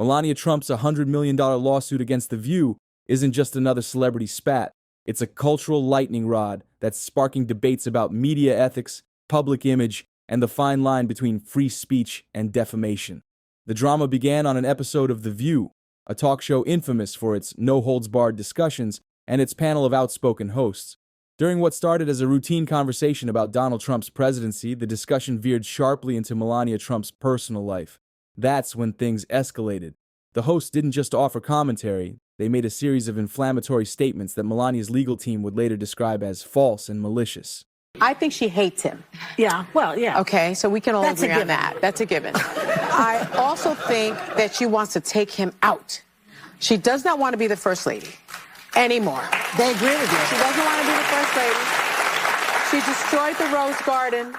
Melania Trump's $100 million lawsuit against The View isn't just another celebrity spat. It's a cultural lightning rod that's sparking debates about media ethics, public image, and the fine line between free speech and defamation. The drama began on an episode of The View, a talk show infamous for its no-holds-barred discussions and its panel of outspoken hosts. During what started as a routine conversation about Donald Trump's presidency, the discussion veered sharply into Melania Trump's personal life. That's when things escalated. The hosts didn't just offer commentary, they made a series of inflammatory statements that Melania's legal team would later describe as false and malicious. I think she hates him. Yeah, well, yeah. Okay, so we can all agree on that. That's a given. I also think that she wants to take him out. She does not want to be the first lady anymore. They agree with you. She doesn't want to be the first lady. She destroyed the Rose Garden.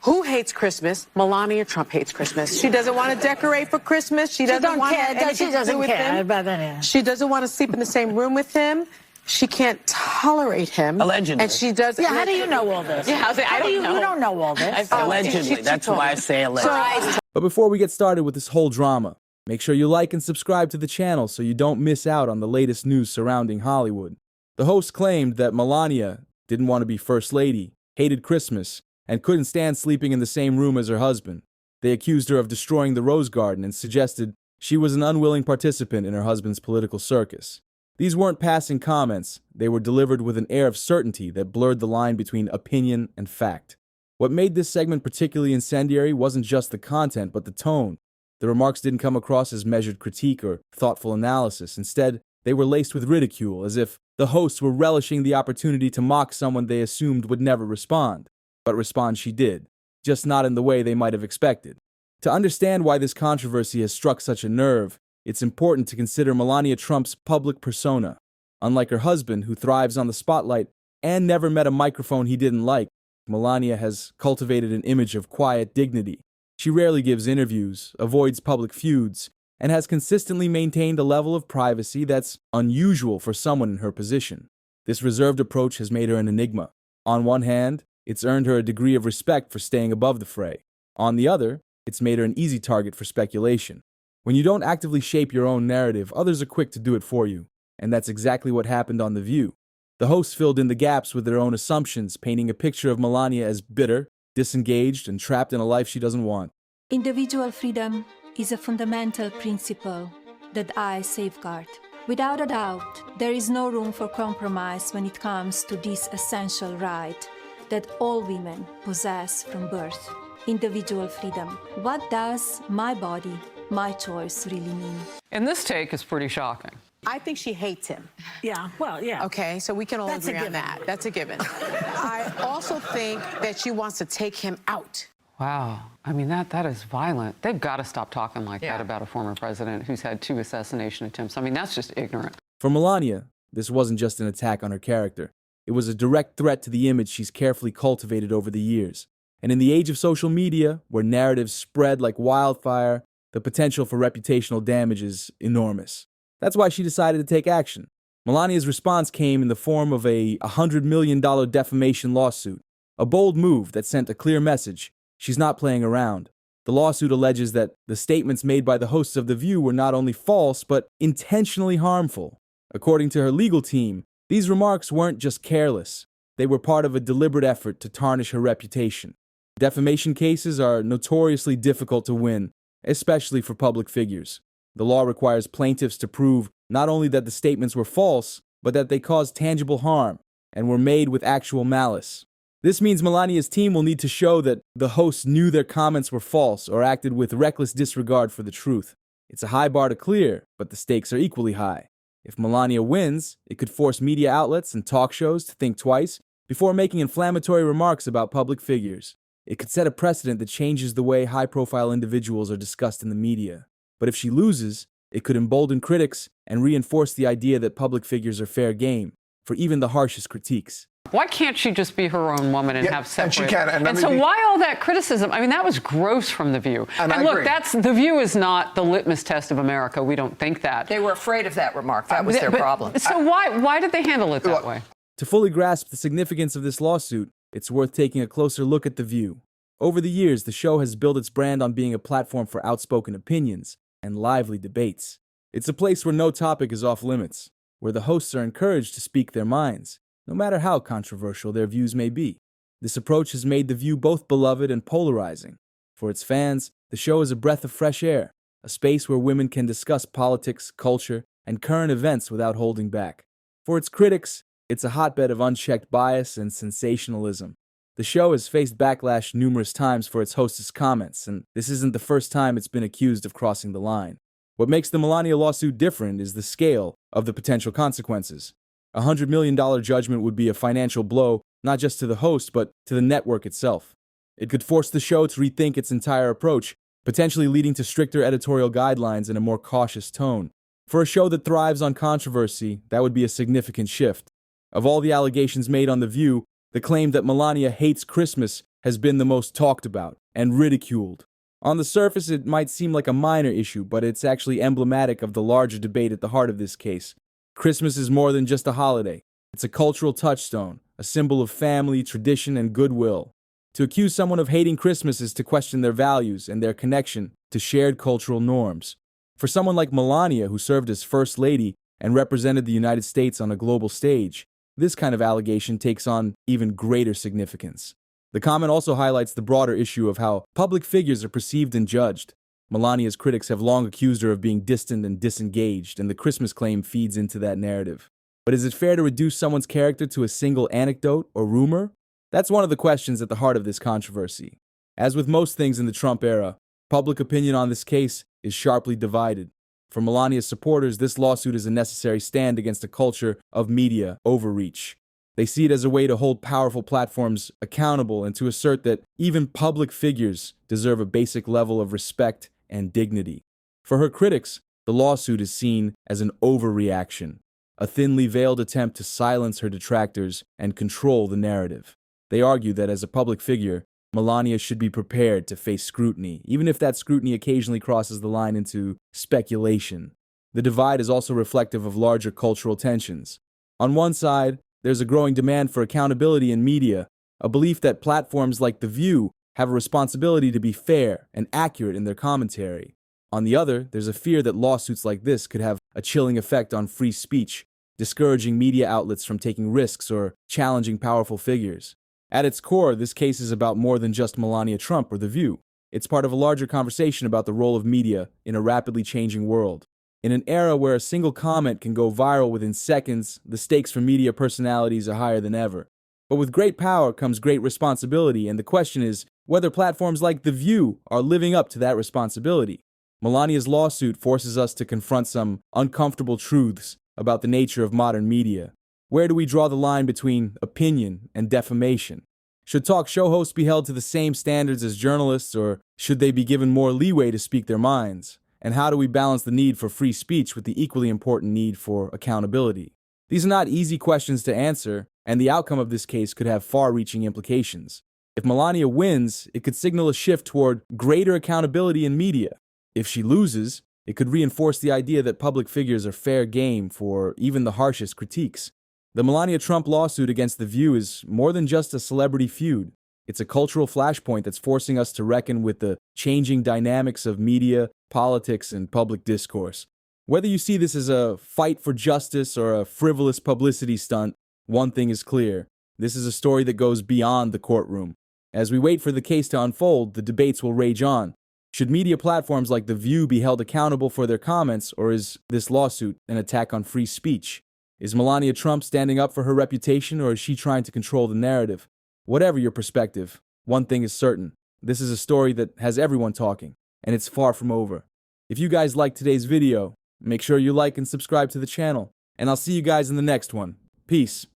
Who hates Christmas? Melania Trump hates Christmas. She doesn't want to decorate for Christmas. She doesn't want anything to do with him. She doesn't want to sleep in the same room with him. She can't tolerate him. Allegedly. And she does. Yeah, how do you know all this? Yeah, I don't know. You don't know all this. Allegedly. That's why I say allegedly. But before we get started with this whole drama, make sure you like and subscribe to the channel so you don't miss out on the latest news surrounding Hollywood. The host claimed that Melania didn't want to be First Lady, hated Christmas, and couldn't stand sleeping in the same room as her husband. They accused her of destroying the Rose Garden and suggested she was an unwilling participant in her husband's political circus. These weren't passing comments, they were delivered with an air of certainty that blurred the line between opinion and fact. What made this segment particularly incendiary wasn't just the content, but the tone. The remarks didn't come across as measured critique or thoughtful analysis. Instead, they were laced with ridicule, as if the hosts were relishing the opportunity to mock someone they assumed would never respond. But respond she did, just not in the way they might have expected. To understand why this controversy has struck such a nerve, it's important to consider Melania Trump's public persona. Unlike her husband, who thrives on the spotlight and never met a microphone he didn't like, Melania has cultivated an image of quiet dignity. She rarely gives interviews, avoids public feuds, and has consistently maintained a level of privacy that's unusual for someone in her position. This reserved approach has made her an enigma. On one hand, it's earned her a degree of respect for staying above the fray. On the other, it's made her an easy target for speculation. When you don't actively shape your own narrative, others are quick to do it for you. And that's exactly what happened on The View. The hosts filled in the gaps with their own assumptions, painting a picture of Melania as bitter, disengaged, and trapped in a life she doesn't want. Individual freedom is a fundamental principle that I safeguard. Without a doubt, there is no room for compromise when it comes to this essential right that all women possess from birth. Individual freedom. What does my body, my choice really mean? And this take is pretty shocking. I think she hates him. Yeah, well, yeah. Okay, so we can all agree on that. That's a given. I also think that she wants to take him out. Wow. I mean, that is violent. They've got to stop talking like that about a former president who's had 2 assassination attempts. I mean, that's just ignorant. For Melania, this wasn't just an attack on her character. It was a direct threat to the image she's carefully cultivated over the years. And in the age of social media, where narratives spread like wildfire, the potential for reputational damage is enormous. That's why she decided to take action. Melania's response came in the form of a $100 million defamation lawsuit, a bold move that sent a clear message. She's not playing around. The lawsuit alleges that the statements made by the hosts of The View were not only false, but intentionally harmful. According to her legal team, these remarks weren't just careless. They were part of a deliberate effort to tarnish her reputation. Defamation cases are notoriously difficult to win, especially for public figures. The law requires plaintiffs to prove not only that the statements were false, but that they caused tangible harm and were made with actual malice. This means Melania's team will need to show that the hosts knew their comments were false or acted with reckless disregard for the truth. It's a high bar to clear, but the stakes are equally high. If Melania wins, it could force media outlets and talk shows to think twice before making inflammatory remarks about public figures. It could set a precedent that changes the way high-profile individuals are discussed in the media. But if she loses, it could embolden critics and reinforce the idea that public figures are fair game for even the harshest critiques. Why can't she just be her own woman and have separate? And she can. And so why all that criticism? I mean, that was gross from The View. And look, The View is not the litmus test of America. We don't think that. They were afraid of that remark. That was their problem. So why did they handle it that way? To fully grasp the significance of this lawsuit, it's worth taking a closer look at The View. Over the years, the show has built its brand on being a platform for outspoken opinions, and lively debates. It's a place where no topic is off limits, where the hosts are encouraged to speak their minds, no matter how controversial their views may be. This approach has made The View both beloved and polarizing. For its fans, the show is a breath of fresh air, a space where women can discuss politics, culture, and current events without holding back. For its critics, it's a hotbed of unchecked bias and sensationalism. The show has faced backlash numerous times for its hostess' comments, and this isn't the first time it's been accused of crossing the line. What makes the Melania lawsuit different is the scale of the potential consequences. A $100 million judgment would be a financial blow, not just to the host, but to the network itself. It could force the show to rethink its entire approach, potentially leading to stricter editorial guidelines and a more cautious tone. For a show that thrives on controversy, that would be a significant shift. Of all the allegations made on The View, the claim that Melania hates Christmas has been the most talked about and ridiculed. On the surface, it might seem like a minor issue, but it's actually emblematic of the larger debate at the heart of this case. Christmas is more than just a holiday. It's a cultural touchstone, a symbol of family, tradition, and goodwill. To accuse someone of hating Christmas is to question their values and their connection to shared cultural norms. For someone like Melania, who served as First Lady and represented the United States on a global stage, this kind of allegation takes on even greater significance. The comment also highlights the broader issue of how public figures are perceived and judged. Melania's critics have long accused her of being distant and disengaged, and the Christmas claim feeds into that narrative. But is it fair to reduce someone's character to a single anecdote or rumor? That's one of the questions at the heart of this controversy. As with most things in the Trump era, public opinion on this case is sharply divided. For Melania's supporters, this lawsuit is a necessary stand against a culture of media overreach. They see it as a way to hold powerful platforms accountable and to assert that even public figures deserve a basic level of respect and dignity. For her critics, the lawsuit is seen as an overreaction, a thinly veiled attempt to silence her detractors and control the narrative. They argue that as a public figure, Melania should be prepared to face scrutiny, even if that scrutiny occasionally crosses the line into speculation. The divide is also reflective of larger cultural tensions. On one side, there's a growing demand for accountability in media, a belief that platforms like The View have a responsibility to be fair and accurate in their commentary. On the other, there's a fear that lawsuits like this could have a chilling effect on free speech, discouraging media outlets from taking risks or challenging powerful figures. At its core, this case is about more than just Melania Trump or The View. It's part of a larger conversation about the role of media in a rapidly changing world. In an era where a single comment can go viral within seconds, the stakes for media personalities are higher than ever. But with great power comes great responsibility, and the question is whether platforms like The View are living up to that responsibility. Melania's lawsuit forces us to confront some uncomfortable truths about the nature of modern media. Where do we draw the line between opinion and defamation? Should talk show hosts be held to the same standards as journalists, or should they be given more leeway to speak their minds? And how do we balance the need for free speech with the equally important need for accountability? These are not easy questions to answer, and the outcome of this case could have far-reaching implications. If Melania wins, it could signal a shift toward greater accountability in media. If she loses, it could reinforce the idea that public figures are fair game for even the harshest critiques. The Melania Trump lawsuit against The View is more than just a celebrity feud. It's a cultural flashpoint that's forcing us to reckon with the changing dynamics of media, politics, and public discourse. Whether you see this as a fight for justice or a frivolous publicity stunt, one thing is clear. This is a story that goes beyond the courtroom. As we wait for the case to unfold, the debates will rage on. Should media platforms like The View be held accountable for their comments, or is this lawsuit an attack on free speech? Is Melania Trump standing up for her reputation, or is she trying to control the narrative? Whatever your perspective, one thing is certain. This is a story that has everyone talking, and it's far from over. If you guys liked today's video, make sure you like and subscribe to the channel, and I'll see you guys in the next one. Peace.